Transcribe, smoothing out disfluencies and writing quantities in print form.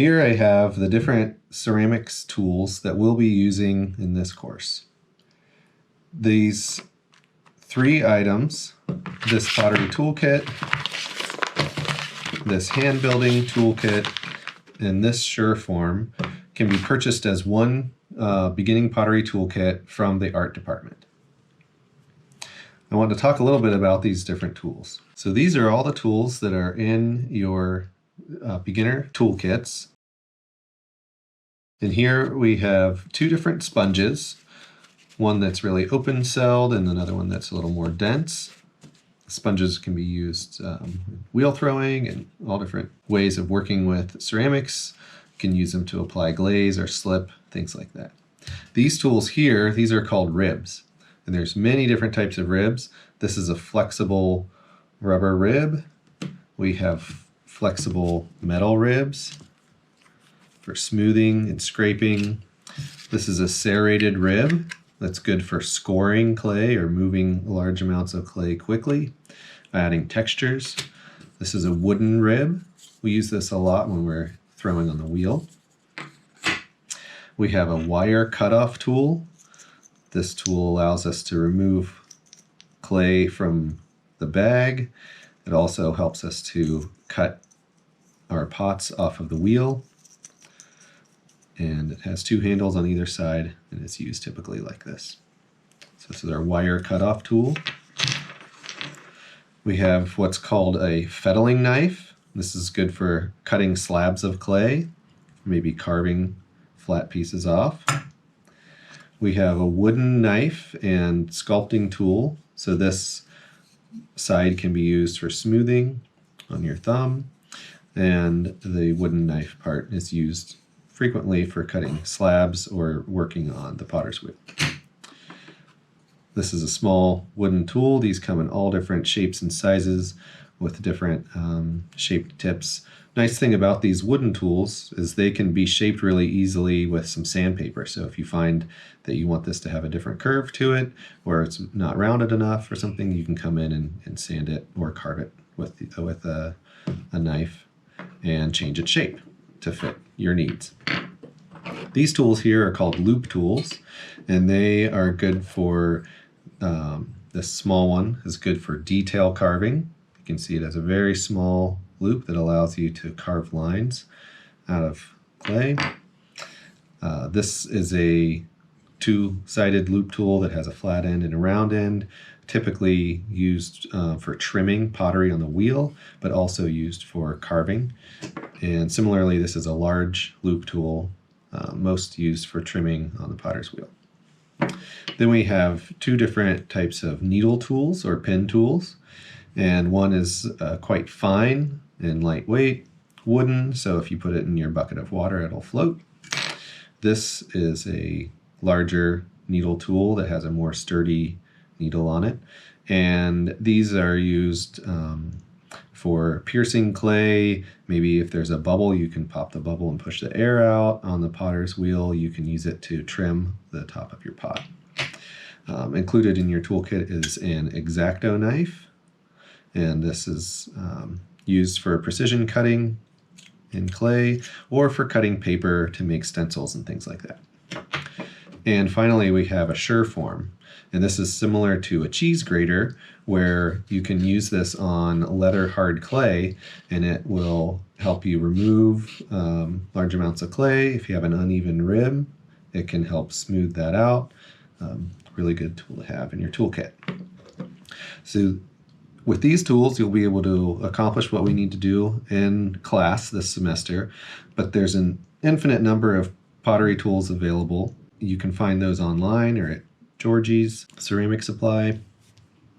Here I have the different ceramics tools that we'll be using in this course. These 3 items, this pottery toolkit, this hand building toolkit, and this Sureform can be purchased as one beginning pottery toolkit from the art department. I want to talk a little bit about these different tools. So these are all the tools that are in your beginner toolkits. And here we have 2 different sponges, one that's really open-celled and another one that's a little more dense. Sponges can be used wheel throwing and all different ways of working with ceramics. You can use them to apply glaze or slip, things like that. These tools here, these are called ribs. And there's many different types of ribs. This is a flexible rubber rib. We have flexible metal ribs for smoothing and scraping. This is a serrated rib that's good for scoring clay or moving large amounts of clay quickly, adding textures. This is a wooden rib. We use this a lot when we're throwing on the wheel. We have a wire cutoff tool. This tool allows us to remove clay from the bag. It also helps us to cut our pots off of the wheel. And it has 2 handles on either side, and it's used typically like this. So this is our wire cutoff tool. We have what's called a Fettling knife. This is good for cutting slabs of clay, maybe carving flat pieces off. We have a wooden knife and sculpting tool. So this side can be used for smoothing on your thumb, and the wooden knife part is used frequently for cutting slabs or working on the potter's wheel. This is a small wooden tool. These come in all different shapes and sizes with different shaped tips. Nice thing about these wooden tools is they can be shaped really easily with some sandpaper. So if you find that you want this to have a different curve to it, or it's not rounded enough or something, you can come in and sand it or carve it with a knife and change its shape to fit your needs. These tools here are called loop tools, and they are good for, this small one is good for detail carving. You can see it has a very small loop that allows you to carve lines out of clay. This is a 2-sided loop tool that has a flat end and a round end, typically used for trimming pottery on the wheel, but also used for carving. And similarly, this is a large loop tool, most used for trimming on the potter's wheel. Then we have 2 different types of needle tools or pen tools, and one is quite fine and lightweight, wooden, so if you put it in your bucket of water, it'll float. This is a larger needle tool that has a more sturdy needle on it, and these are used for piercing clay. Maybe if there's a bubble, you can pop the bubble and push the air out. On the potter's wheel, you can use it to trim the top of your pot. Included in your toolkit is an Exacto knife, and this is used for precision cutting in clay or for cutting paper to make stencils and things like that. And finally, we have a Sureform, and this is similar to a cheese grater where you can use this on leather hard clay, and it will help you remove large amounts of clay. If you have an uneven rib, it can help smooth that out. Really good tool to have in your toolkit. So with these tools, you'll be able to accomplish what we need to do in class this semester, but there's an infinite number of pottery tools available. You can find those online or at Georgie's Ceramic Supply.